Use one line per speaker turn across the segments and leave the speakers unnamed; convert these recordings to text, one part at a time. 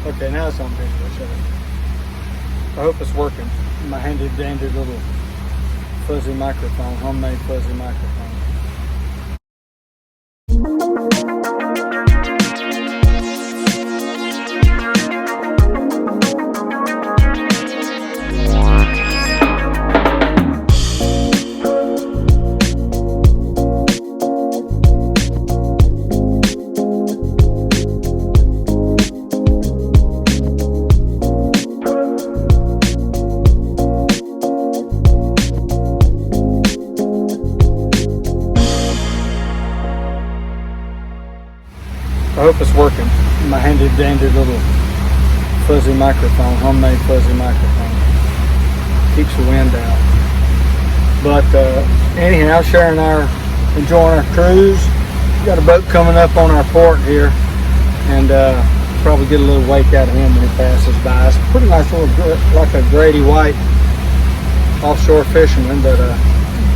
Okay, now it's on video. Shut up. I hope it's working. My handy dandy little fuzzy microphone, homemade fuzzy microphone. I hope it's working. My handy dandy little fuzzy microphone, homemade fuzzy microphone. Keeps the wind out. But anyhow, Sharon and I are enjoying our cruise. We got a boat coming up on our port here, and probably get a little wake out of him when he passes by. It's a pretty nice little, like a Grady White offshore fisherman, but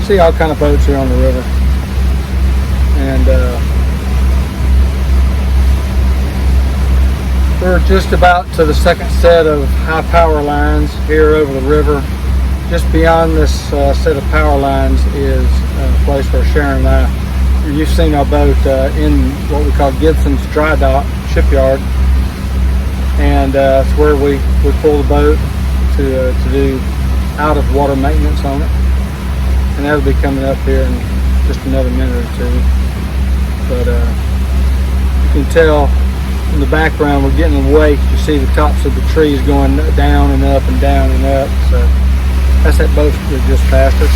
see all kind of boats here on the river. And we're just about to the second set of high power lines here over the river. Just beyond this set of power lines is a place where Sharon and I, you've seen our boat in what we call Gibson's Dry Dock Shipyard. And it's where we pull the boat to do out of water maintenance on it. And that'll be coming up here in just another minute or two. But you can tell in the background we're getting awake. You see the tops of the trees going down and up and down and up. So that's that boat that just passed us.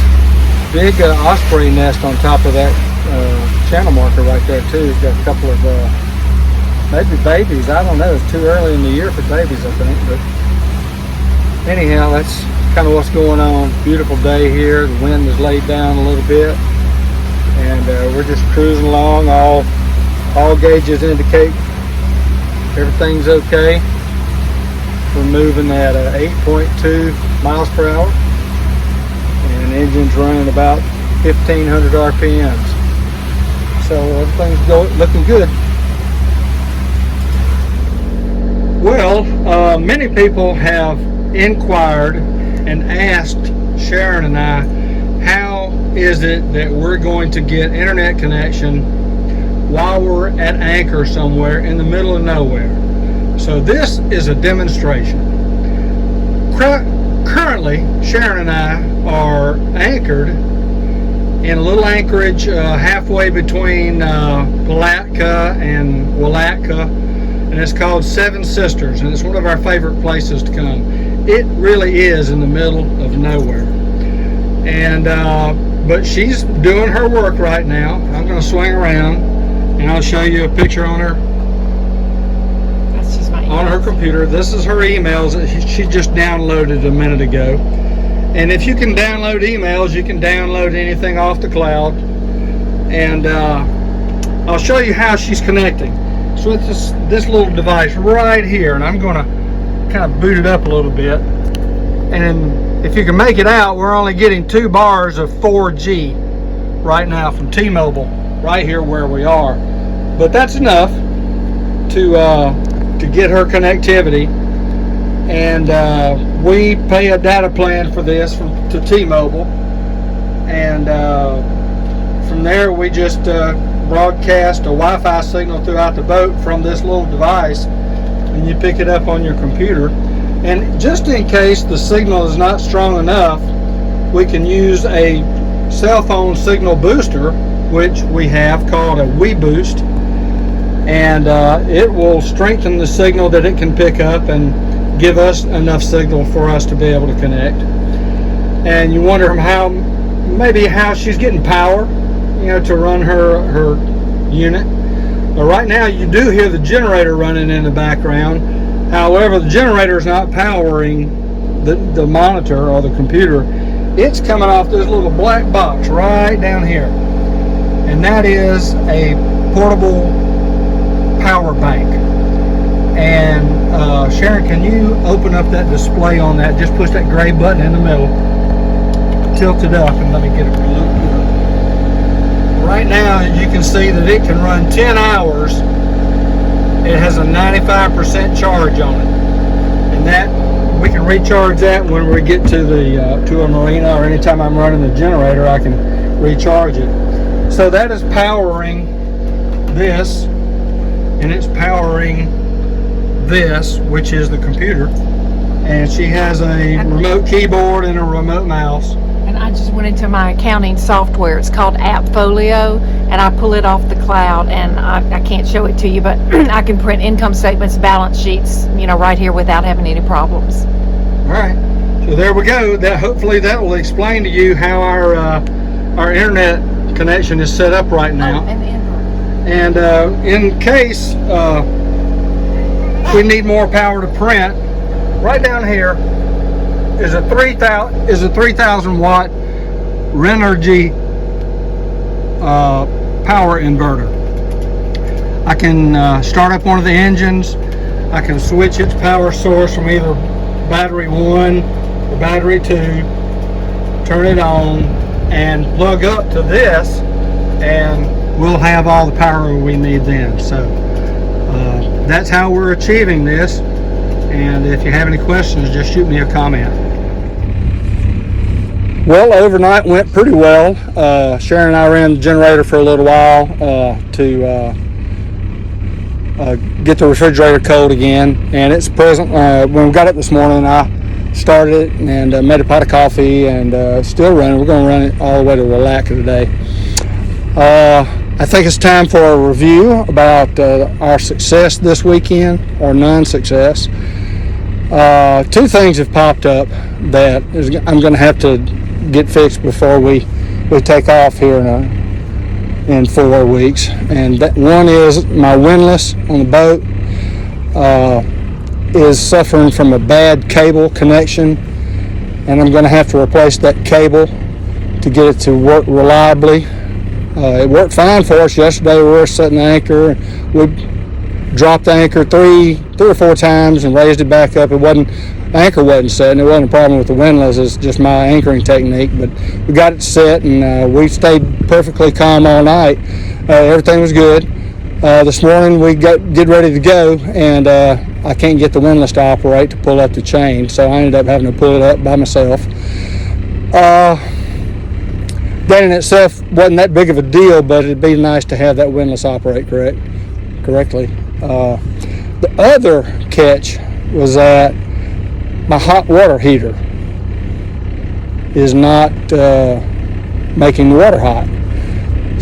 Big osprey nest on top of that channel marker right there too. It's got a couple of maybe babies. I don't know. It's too early in the year for babies, I think. But anyhow, that's kind of what's going on. Beautiful day here. The wind has laid down a little bit, and we're just cruising along. All gauges indicate everything's okay. We're moving at 8.2 miles per hour, and the engine's running about 1,500 RPMs. So everything's looking good. Well, many people have inquired and asked Sharon and I, how is it that we're going to get internet connection while we're at anchor somewhere in the middle of nowhere? So this is a demonstration. Currently, Sharon and I are anchored in a little anchorage halfway between Welaka and Welaka, and it's called Seven Sisters, and it's one of our favorite places to come. It really is in the middle of nowhere. And but she's doing her work right now. I'm going to swing around and I'll show you a picture on her computer. This is her emails that she just downloaded a minute ago. And if you can download emails, you can download anything off the cloud. And I'll show you how she's connecting. So it's this little device right here, and I'm going to kind of boot it up a little bit. And if you can make it out, we're only getting 2 bars of 4G right now from T-Mobile right here where we are. But that's enough to get her connectivity. And we pay a data plan for this to T-Mobile. And from there we just broadcast a Wi-Fi signal throughout the boat from this little device, and you pick it up on your computer. And just in case the signal is not strong enough, we can use a cell phone signal booster, which we have called a WeBoost, and it will strengthen the signal that it can pick up and give us enough signal for us to be able to connect. And you wonder how she's getting power, to run her unit. But right now you do hear the generator running in the background. However, the generator is not powering the monitor or the computer. It's coming off this little black box right down here, and that is a portable power bank. And Sharon, can you open up that display on that? Just push that gray button in the middle, tilt it up, and let me get it looked good. Right now you can see that it can run 10 hours it has a 95% charge on it, and that we can recharge that when we get to the to a marina, or anytime I'm running the generator, I can recharge it. So that is powering this, and it's powering this, which is the computer. And she has a remote keyboard and a remote mouse.
And I just went into my accounting software. It's called Appfolio, and I pull it off the cloud, and I can't show it to you, but I can print income statements, balance sheets, right here without having any problems.
All right, so there we go. That hopefully that will explain to you how our internet connection is set up right now. And in case we need more power to print, right down here is a 3,000 watt Renergy power inverter. I can start up one of the engines. I can switch its power source from either battery 1 or battery 2, turn it on, and plug up to this, and we'll have all the power we need then. So that's how we're achieving this. And if you have any questions, just shoot me a comment. Well, overnight went pretty well. Sharon and I ran the generator for a little while to get the refrigerator cold again. And it's present. When we got up this morning, I started it and made a pot of coffee, and still running. We're going to run it all the way to Welaka today. I think it's time for a review about our success this weekend, or non-success. Two things have popped up that I'm going to have to get fixed before we take off here in 4 weeks. And that one is my windlass on the boat is suffering from a bad cable connection, and I'm going to have to replace that cable to get it to work reliably. It worked fine for us yesterday. We were setting the anchor. We dropped the anchor three or four times and raised it back up. The anchor wasn't set, and it wasn't a problem with the windlass. It's just my anchoring technique. But we got it set, and we stayed perfectly calm all night. Everything was good. This morning we get ready to go, and I can't get the windlass to operate to pull up the chain, so I ended up having to pull it up by myself. That in itself wasn't that big of a deal, but it'd be nice to have that windlass operate correctly. The other catch was that my hot water heater is not making the water hot.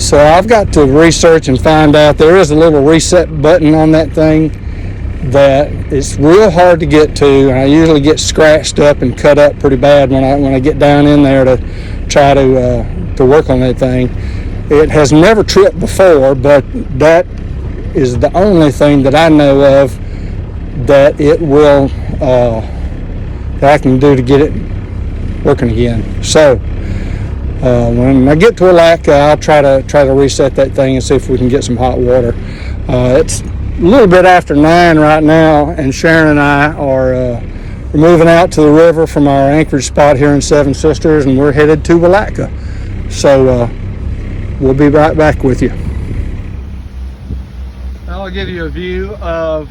So I've got to research and find out. There is a little reset button on that thing that it's real hard to get to, and I usually get scratched up and cut up pretty bad when I get down in there to try to work on that thing. It has never tripped before, but that is the only thing that I know of that it will that I can do to get it working again. So when I get to Welaka, I'll try to reset that thing and see if we can get some hot water. It's a little bit after 9 right now, and Sharon and I are moving out to the river from our anchorage spot here in Seven Sisters, and we're headed to Welaka. So we'll be right back with you. I'll give you a view of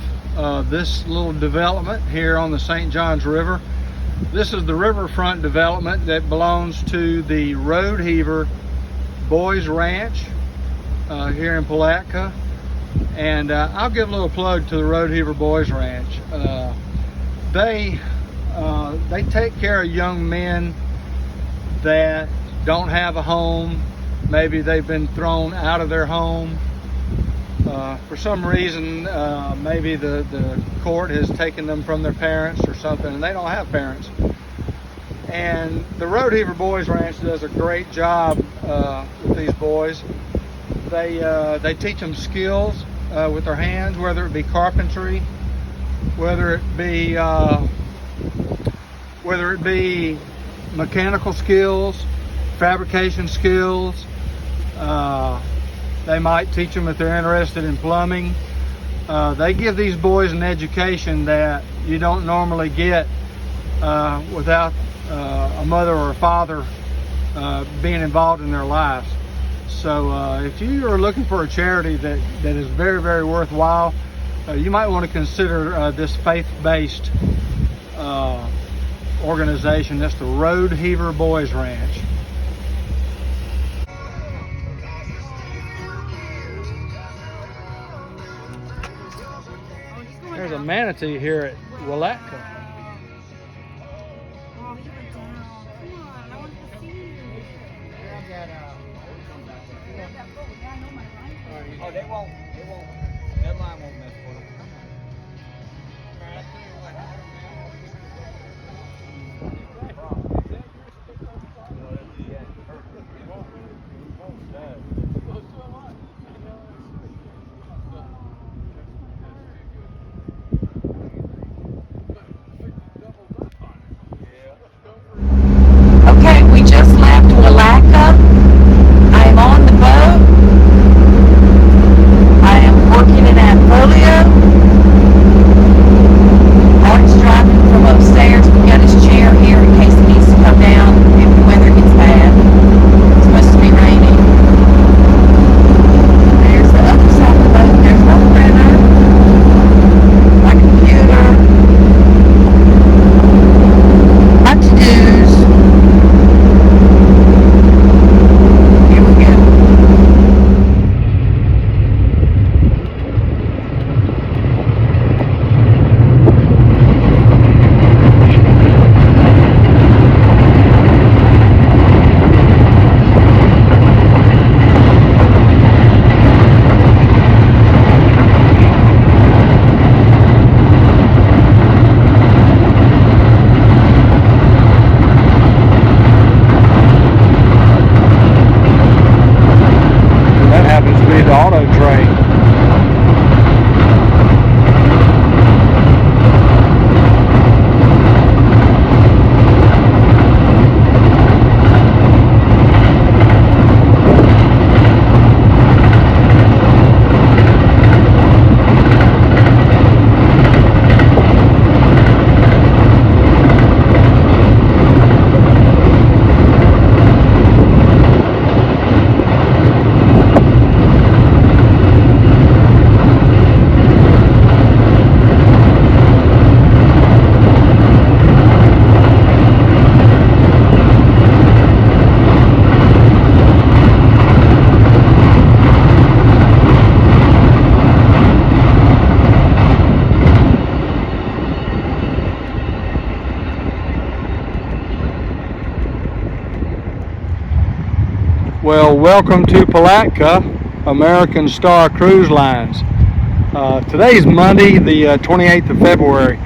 this little development here on the St. Johns River. This is the riverfront development that belongs to the Road Heaver Boys Ranch here in Welaka. And I'll give a little plug to the Road Heaver Boys Ranch. They take care of young men that don't have a home. Maybe they've been thrown out of their home. For some reason, maybe the court has taken them from their parents or something, and they don't have parents. And the Road Heaver Boys Ranch does a great job with these boys. They teach them skills with their hands, whether it be carpentry, whether it be mechanical skills, fabrication skills. They might teach them if they're interested in plumbing. They give these boys an education that you don't normally get without a mother or a father being involved in their lives. So if you are looking for a charity that is very, very worthwhile, you might want to consider this faith-based organization. That's the Road Heaver Boys Ranch. There's a manatee here at Welaka.
Oh, they won't. That line won't mess with them.
Okay, we just left Welaka. I am on the boat. I am working in Apfolio. Art's driving from upstairs. We got his chair here in case he needs to come down if the weather gets bad. It's supposed to be raining. There's the other side of the boat. There's my printer, my computer, my to-dos. Here we go.
That happens to be the auto train. Well, welcome to Palatka, American Star Cruise Lines. Today's Monday, the 28th of February,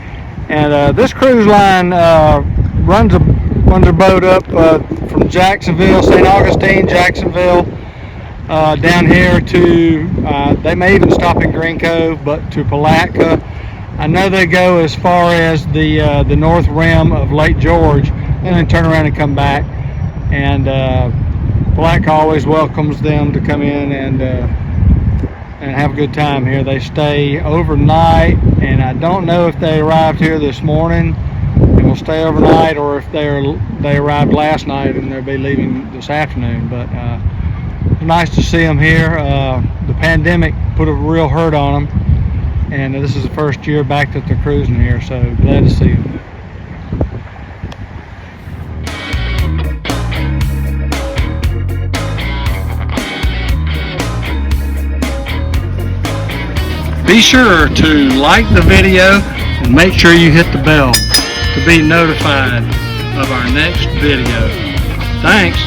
and this cruise line runs a boat up from Jacksonville, St. Augustine, Jacksonville, down here to, they may even stop in Green Cove, but to Palatka. I know they go as far as the north rim of Lake George, and then turn around and come back. And Palatka always welcomes them to come in and have a good time here. They stay overnight, and I don't know if they arrived here this morning and will stay overnight, or if they arrived last night and they'll be leaving this afternoon. But it's nice to see them here. The pandemic put a real hurt on them, and this is the first year back that they're cruising here, so glad to see them. Be sure to like the video and make sure you hit the bell to be notified of our next video. Thanks.